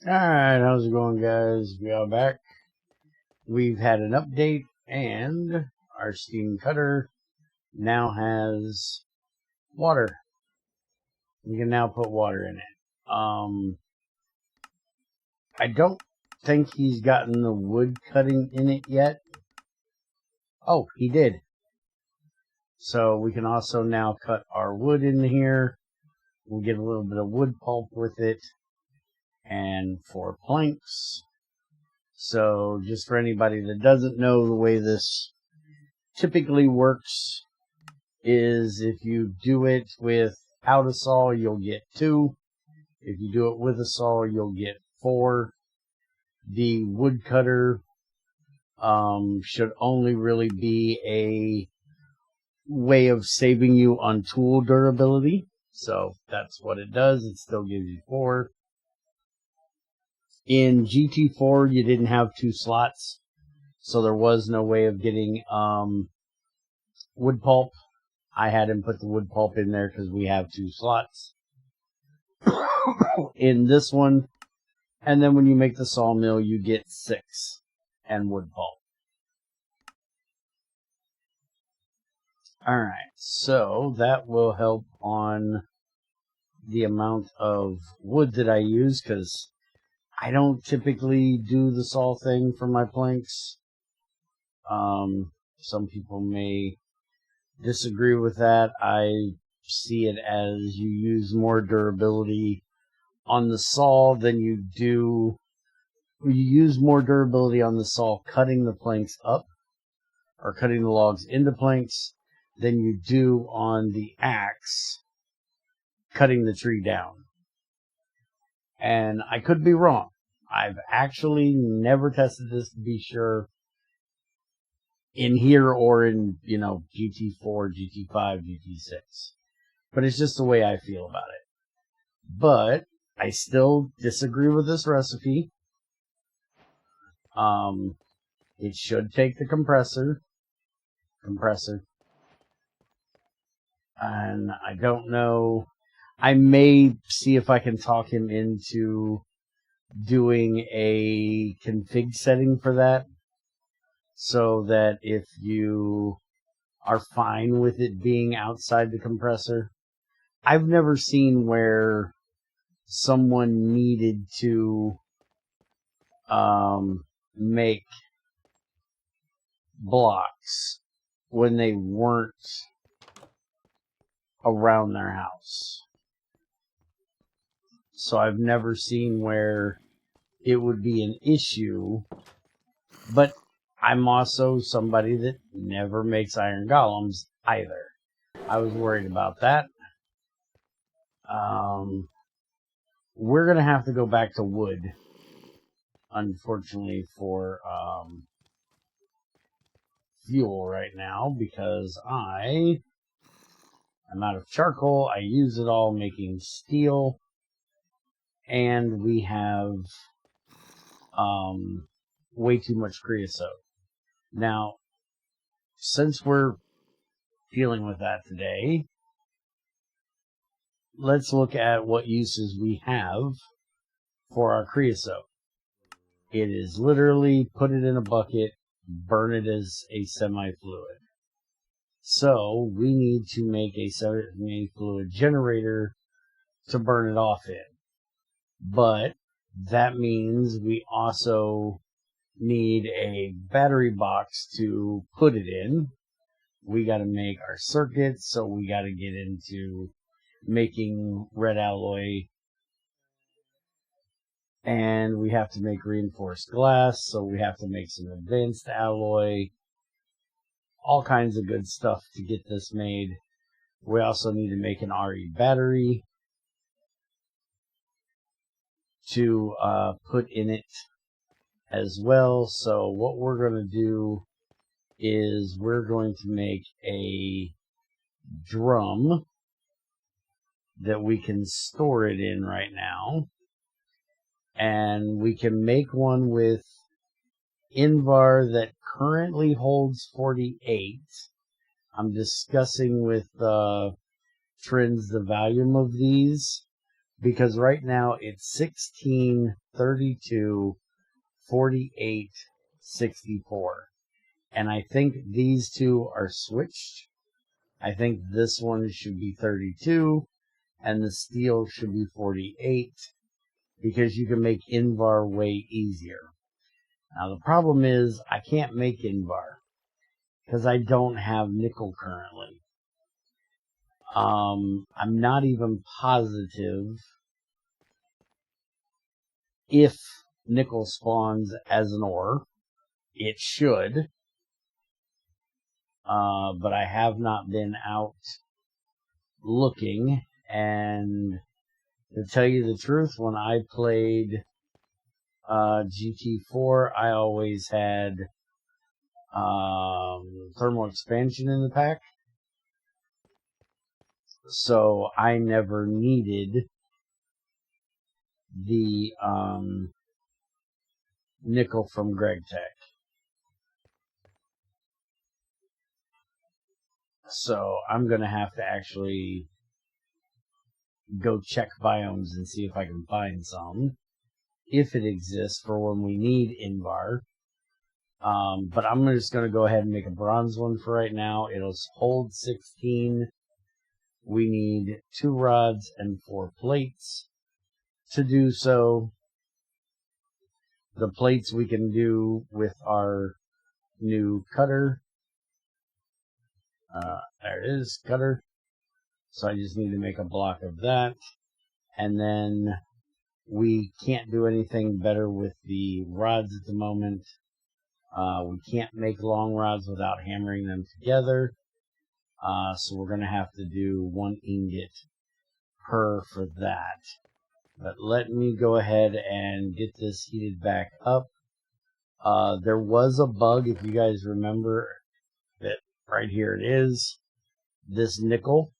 Alright, how's it going, guys? We are back. We've had an update, and our steam cutter now has water. You can now put water in it. I don't think he's gotten the wood cutting in it yet. Oh, he did. So we can also now cut our wood in here. We'll get a little bit of wood pulp with it. And 4 planks. So just for anybody that doesn't know, the way this typically works is if you do it without a saw, you'll get 2. If you do it with a saw, you'll get 4. The woodcutter should only really be a way of saving you on tool durability. So that's what it does. It still gives you 4. In GT4, you didn't have 2 slots, so there was no way of getting wood pulp. I had him put the wood pulp in there because we have 2 slots in this one. And then when you make the sawmill, you get 6 and wood pulp. Alright, so that will help on the amount of wood that I use, because I don't typically do the saw thing for my planks. Some people may disagree with that. I see it as you use more durability on the saw than you do. You use more durability on the saw cutting the planks up or cutting the logs into planks than you do on the axe cutting the tree down. And I could be wrong. I've actually never tested this to be sure in here or in, GT4, GT5, GT6. But it's just the way I feel about it. But I still disagree with this recipe. It should take the compressor. And I don't know. I may see if I can talk him into doing a config setting for that, so that if you are fine with it being outside the compressor. I've never seen where someone needed to make blocks when they weren't around their house. So I've never seen where it would be an issue, but I'm also somebody that never makes iron golems either. I was worried about that. We're going to have to go back to wood, unfortunately, for fuel right now, because I'm out of charcoal. I use it all making steel. And we have way too much creosote. Now, since we're dealing with that today, let's look at what uses we have for our creosote. It is literally put it in a bucket, burn it as a semi-fluid. So we need to make a semi-fluid generator to burn it off in. But that means we also need a battery box to put it in. We got to make our circuits, so we got to get into making red alloy. And we have to make reinforced glass, so we have to make some advanced alloy. All kinds of good stuff to get this made. We also need to make an RE battery to put in it as well. So what we're going to do is we're going to make a drum that we can store it in right now. And we can make one with Invar that currently holds 48. I'm discussing with Trends the volume of these, because right now it's 16, 32, 48, 64. And I think these two are switched. I think this one should be 32 and the steel should be 48 because you can make Invar way easier. Now the problem is I can't make Invar because I don't have nickel currently. I'm not even positive if nickel spawns as an ore. It should. But I have not been out looking, and to tell you the truth, when I played GT4, I always had thermal expansion in the pack, so I never needed the nickel from GregTech. So I'm going to have to actually go check biomes and see if I can find some, if it exists for when we need Invar. But I'm just going to go ahead and make a bronze one for right now. It'll hold 16. We need 2 rods and 4 plates to do so. The plates we can do with our new cutter. There it is, cutter. So I just need to make a block of that. And then we can't do anything better with the rods at the moment. We can't make long rods without hammering them together. So we're going to have to do 1 ingot per for that. But let me go ahead and get this heated back up. There was a bug, if you guys remember, that right here it is. This nickel.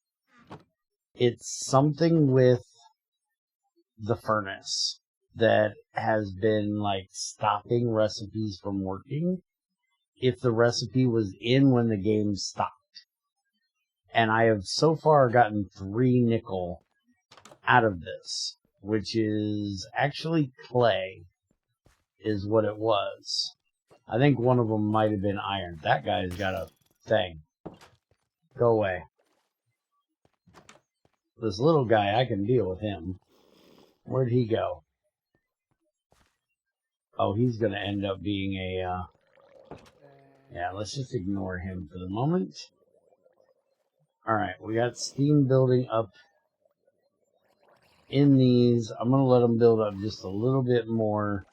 It's something with the furnace that has been like stopping recipes from working if the recipe was in when the game stopped. And I have so far gotten 3 nickel out of this, which is actually clay, is what it was. I think one of them might have been iron. That guy's got a thing. Go away. This little guy, I can deal with him. Where'd he go? Oh, he's going to end up being a... yeah, let's just ignore him for the moment. Alright, we got steam building up in these. I'm going to let them build up just a little bit more.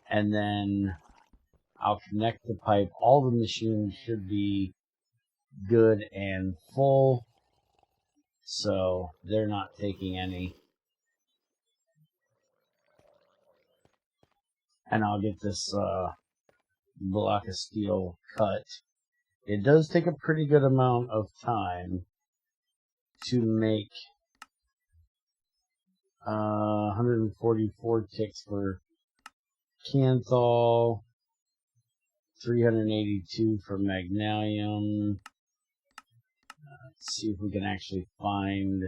And then I'll connect the pipe. All the machines should be good and full. So they're not taking any. And I'll get this block of steel cut. It does take a pretty good amount of time to make 144 ticks for Canthol, 382 for Magnesium. Let's see if we can actually find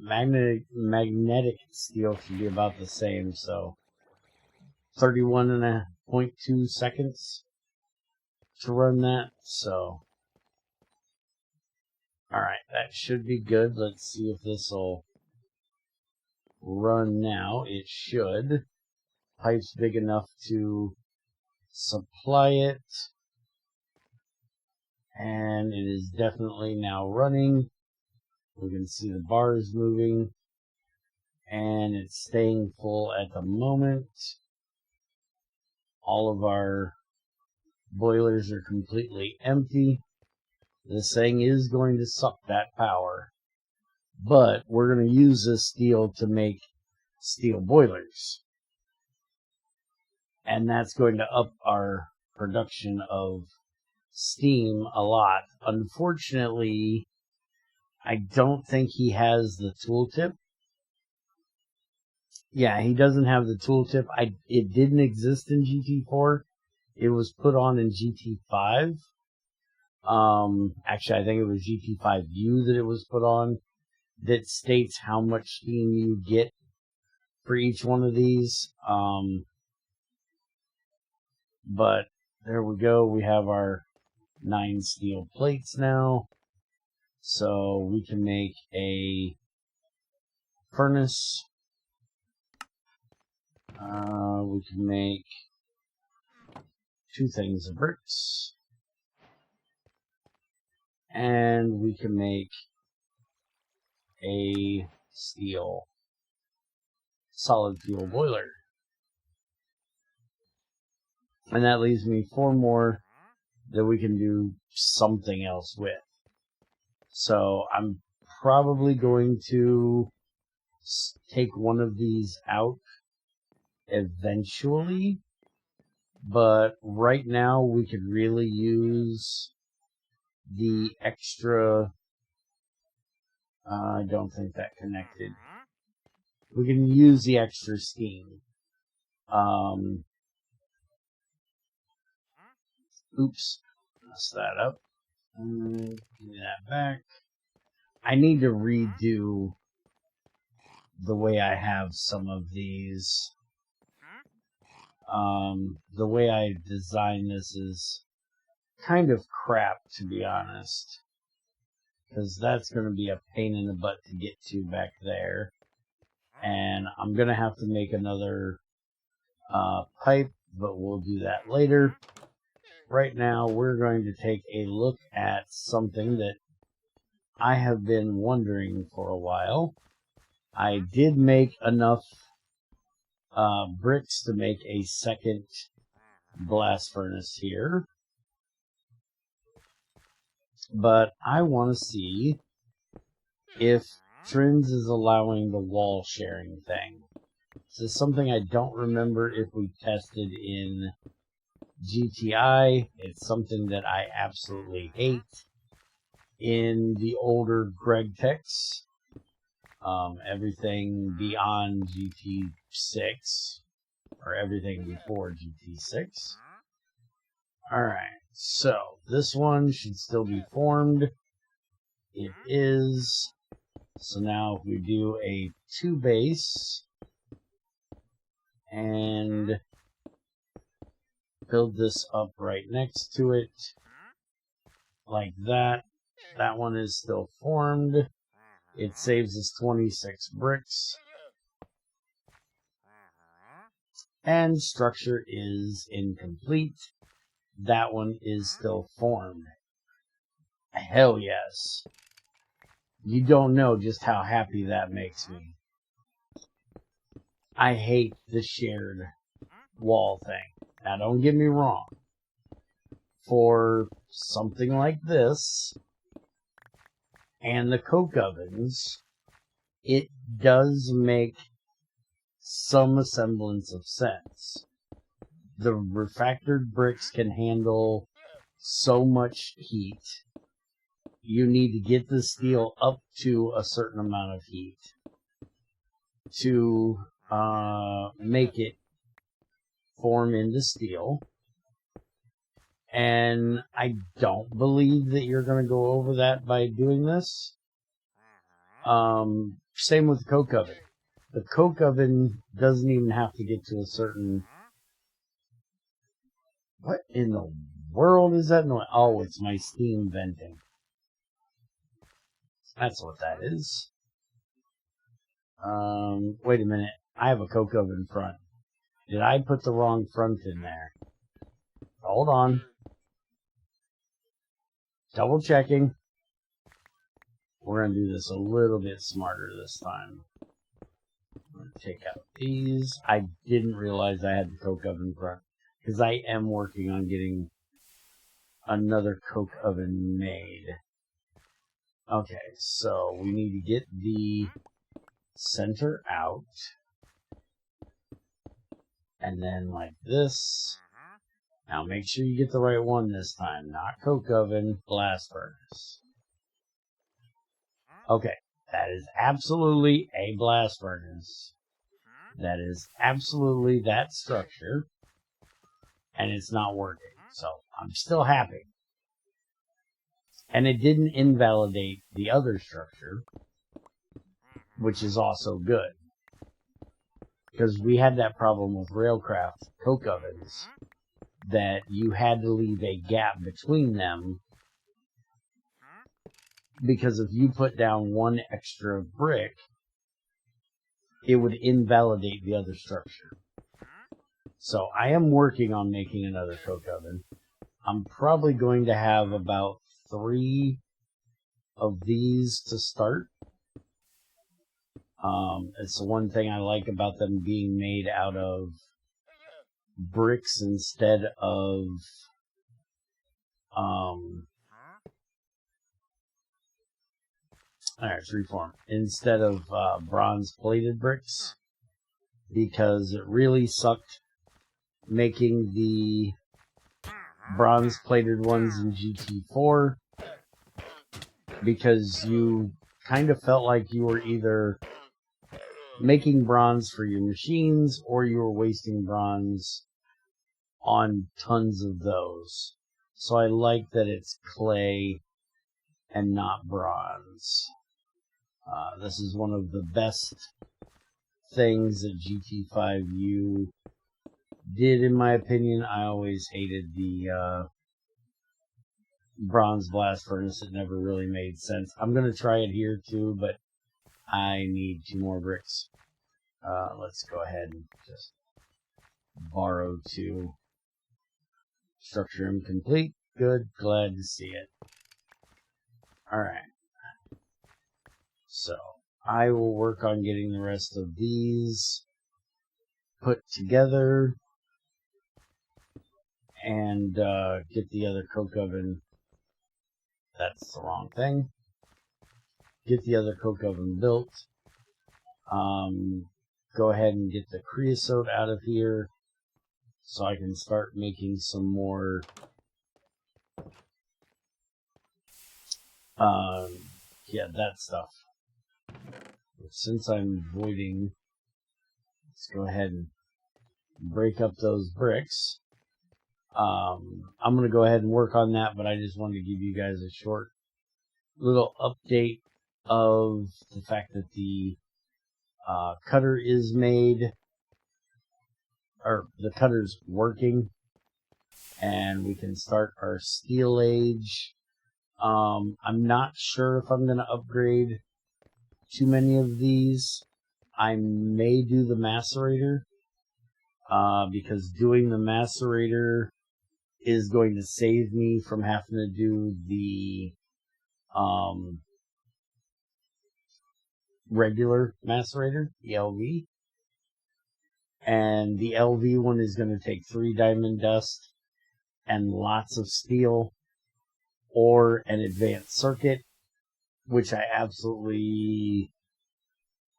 magnetic steel should be about the same, so 31.2 seconds to run that. So alright, that should be good. Let's see if this will run now. It should. Pipe's big enough to supply it. And it is definitely now running. We can see the bars moving. And it's staying full at the moment. All of our boilers are completely empty. This thing is going to suck that power. But we're going to use this steel to make steel boilers. And that's going to up our production of steam a lot. Unfortunately, I don't think he has the tooltip. Yeah, he doesn't have the tooltip. It didn't exist in GT4. It was put on in GT5. Actually, I think it was GT5U that it was put on. that states how much steam you get for each one of these. But there we go. We have our 9 steel plates now. So we can make a furnace. We can make 2 things of bricks. And we can make a steel solid fuel boiler. And that leaves me 4 more that we can do something else with. So I'm probably going to take one of these out eventually. But right now we could really use the extra... I don't think that connected. We can use the extra steam. Oops, messed that up. Give me that back. I need to redo the way I have some of these. The way I design this is kind of crap, to be honest. Because that's going to be a pain in the butt to get to back there. And I'm going to have to make another pipe, but we'll do that later. Right now, we're going to take a look at something that I have been wondering for a while. I did make enough bricks to make a second blast furnace here. But I want to see if Trends is allowing the wall sharing thing. This is something I don't remember if we tested in GTI. It's something that I absolutely hate in the older GregTechs. Everything beyond GT6, or everything before GT6. Alright, so this one should still be formed. It is. So now if we do a 2 base and build this up right next to it like that, that one is still formed. It saves us 26 bricks. And structure is incomplete. That one is still formed. Hell yes. You don't know just how happy that makes me. I hate the shared wall thing. Now don't get me wrong. For something like this, and the coke ovens, it does make some semblance of sense. The refractored bricks can handle so much heat. You need to get the steel up to a certain amount of heat to make it form into steel. And I don't believe that you're going to go over that by doing this. Same with the coke oven. The coke oven doesn't even have to get to a certain... What in the world is that noise? Oh, it's my steam venting. That's what that is. Wait a minute. I have a coke oven front. Did I put the wrong front in there? Hold on. Double checking. We're going to do this a little bit smarter this time. I'm going to take out these. I didn't realize I had the coke oven front, because I am working on getting another coke oven made. Okay, so we need to get the center out. And then like this. Now make sure you get the right one this time. Not coke oven, blast furnace. Okay, that is absolutely a blast furnace. That is absolutely that structure. And it's not working. So I'm still happy. And it didn't invalidate the other structure. which is also good. Because we had that problem with Railcraft coke ovens, that you had to leave a gap between them, because if you put down one extra brick, it would invalidate the other structure. So I am working on making another coke oven. I'm probably going to have about 3 of these to start. It's the one thing I like about them being made out of bricks instead of it's reform instead of bronze plated bricks, because it really sucked making the bronze plated ones in GT4, because you kind of felt like you were either making bronze for your machines or you were wasting bronze on tons of those. So I like that it's clay and not bronze. This is one of the best things that GT5U did, in my opinion. I always hated the bronze blast furnace. It never really made sense. I'm going to try it here too, but I need 2 more bricks. Let's go ahead and just borrow 2. Structure incomplete. Good. Glad to see it. Alright. So, I will work on getting the rest of these put together and get the other coke oven. That's the wrong thing. Get the other coke oven built. Go ahead and get the creosote out of here so I can start making some more that stuff. Since I'm voiding, let's go ahead and break up those bricks. I'm going to go ahead and work on that, but I just wanted to give you guys a short little update of the fact that the cutter is made, or the cutter's working, and we can start our steel age. I'm not sure if I'm going to upgrade too many of these. I may do the macerator, because doing the macerator is going to save me from having to do the regular macerator, the LV. And the LV one is going to take 3 diamond dust and lots of steel, or an advanced circuit, which I absolutely,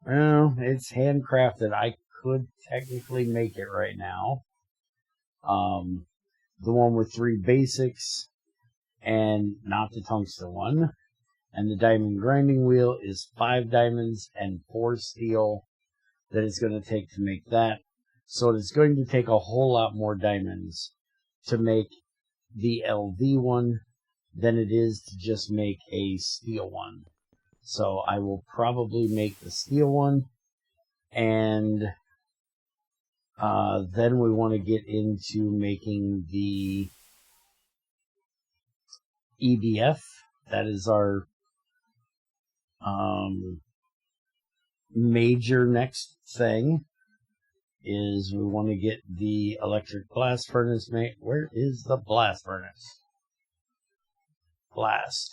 well, it's handcrafted. I could technically make it right now. The one with 3 basics, and not the tungsten one. And the diamond grinding wheel is 5 diamonds and 4 steel that it's going to take to make that. So it's going to take a whole lot more diamonds to make the LV one than it is to just make a steel one. So I will probably make the steel one, and then we want to get into making the EBF. That is our major next thing, is we want to get the electric blast furnace made. Where is the blast furnace? Blast.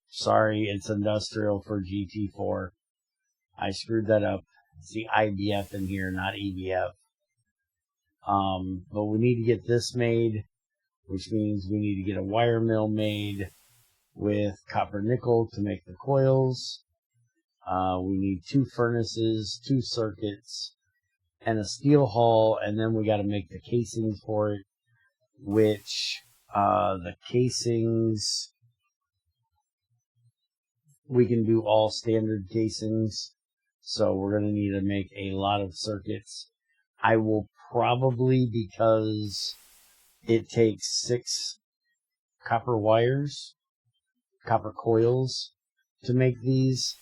Sorry, it's industrial for GT4. I screwed that up. It's the IBF in here, not EBF. But we need to get this made, which means we need to get a wire mill made with copper nickel to make the coils. We need 2 furnaces, 2 circuits, and a steel hull, and then we got to make the casings for it, which the casings, we can do all standard casings, so we're going to need to make a lot of circuits. I will probably, because it takes 6 copper wires, copper coils to make these,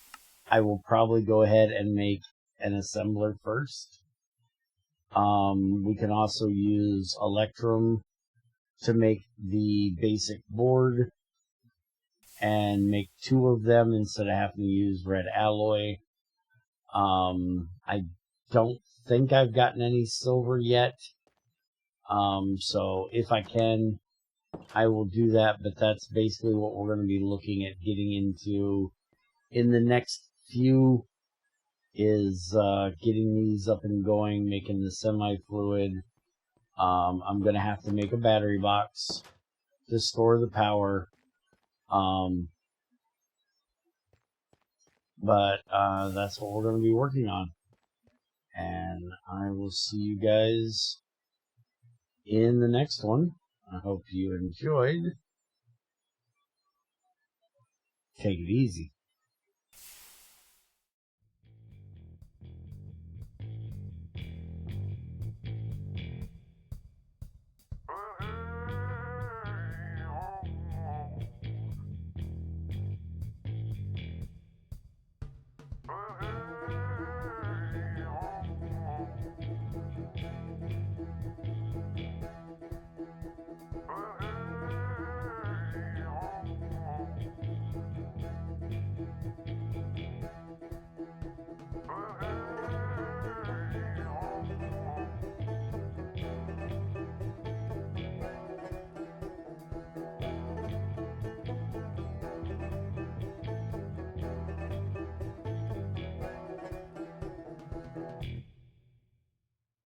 I will probably go ahead and make an assembler first. We can also use Electrum to make the basic board and make 2 of them instead of having to use red alloy. I don't think I've gotten any silver yet. So if I can, I will do that, but that's basically what we're going to be looking at getting into in the next few is getting these up and going, making the semi-fluid. I'm going to have to make a battery box to store the power. But that's what we're going to be working on. And I will see you guys in the next one. I hope you enjoyed. Take it easy.